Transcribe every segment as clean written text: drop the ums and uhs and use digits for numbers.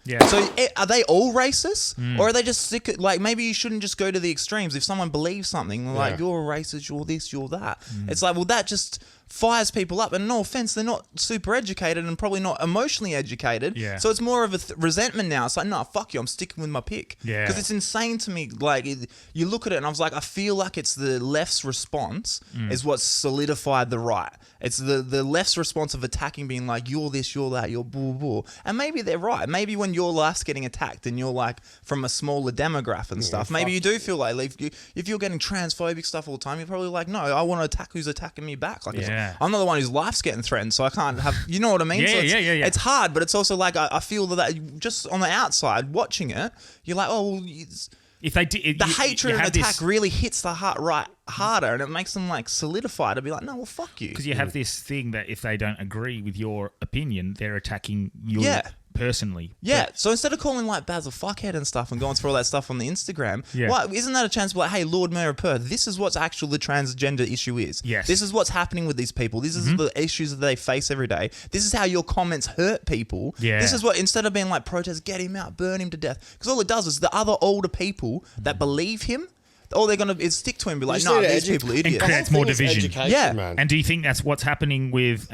Yeah. So are they all racist, or are they just sick? Like maybe you shouldn't just go to the extremes. If someone believes something, like you're a racist, you're this, you're that. It's like, well, that just fires people up. And no offense, they're not super educated and probably not emotionally educated. Yeah. So it's more of a resentment now. It's like, no, fuck you, I'm sticking with my pick. Yeah. Because it's insane to me. Like you look at it, and I was like, I feel like it's the left's response is what solidified the right. It's the left's response of attacking, being like, you're this, you're that, you're blah, blah. And maybe they're right. Maybe when you're last getting attacked and you're like from a smaller demographic and stuff, maybe you do feel like if you're getting transphobic stuff all the time, you're probably like, no, I want to attack who's attacking me back. Like, I'm not the one whose life's getting threatened, so I can't have, you know what I mean? Yeah, So yeah. It's hard, but it's also like, I feel that just on the outside, watching it, you're like, oh, well, if they did, the hatred and attack really hits the heart harder, and it makes them like solidify to be like, no, well, fuck you. Because you have this thing that if they don't agree with your opinion, they're attacking you personally. Yeah. So instead of calling like Baz a fuckhead and stuff and going through all that stuff on the Instagram, isn't that a chance to be like, hey, Lord Mayor of Perth, this is what's actually the transgender issue is. Yes. This is what's happening with these people. This is the issues that they face every day. This is how your comments hurt people. Yeah. This is what, instead of being like, protest, get him out, burn him to death. Because all it does is the other older people that believe him, all they're going to is stick to him and be like, no, these people are idiots. And creates more division. Yeah. Man. And do you think that's what's happening with,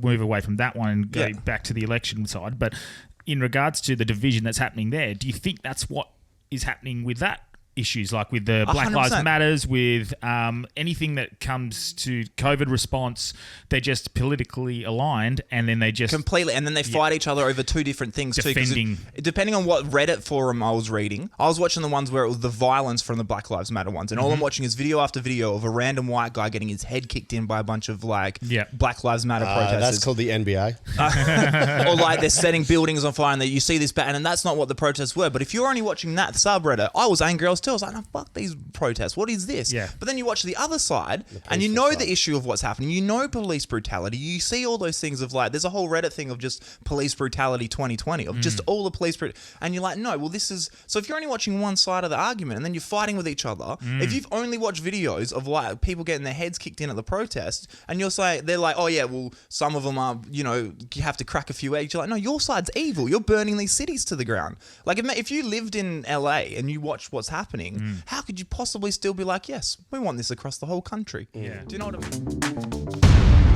move away from that one and go back to the election side, but in regards to the division that's happening there, do you think that's what is happening with that issues, like with the Black 100%. Lives Matters, with anything that comes to COVID response? They're just politically aligned, and then they just completely, and then they fight each other over two different things defending. too. Depending on what Reddit forum I was reading, I was watching the ones where it was the violence from the Black Lives Matter ones, and all I'm watching is video after video of a random white guy getting his head kicked in by a bunch of like Black Lives Matter protesters. That's called the NBA. Or like they're setting buildings on fire, and you see this and that's not what the protests were. But if you're only watching that subreddit, I was angry. I was like, no, fuck these protests. What is this? Yeah. But then you watch the other side, and you know the issue of what's happening. You know police brutality. You see all those things of like, there's a whole Reddit thing of just police brutality 2020, of just all the police and you're like, no, well, this is... So if you're only watching one side of the argument, and then you're fighting with each other, if you've only watched videos of like people getting their heads kicked in at the protest, and you're saying, they're like, oh yeah, well, some of them are, you know, you have to crack a few eggs. You're like, no, your side's evil. You're burning these cities to the ground. Like, if you lived in LA and you watched what's happening, how could you possibly still be like, yes, we want this across the whole country? Yeah. Do you know what I mean?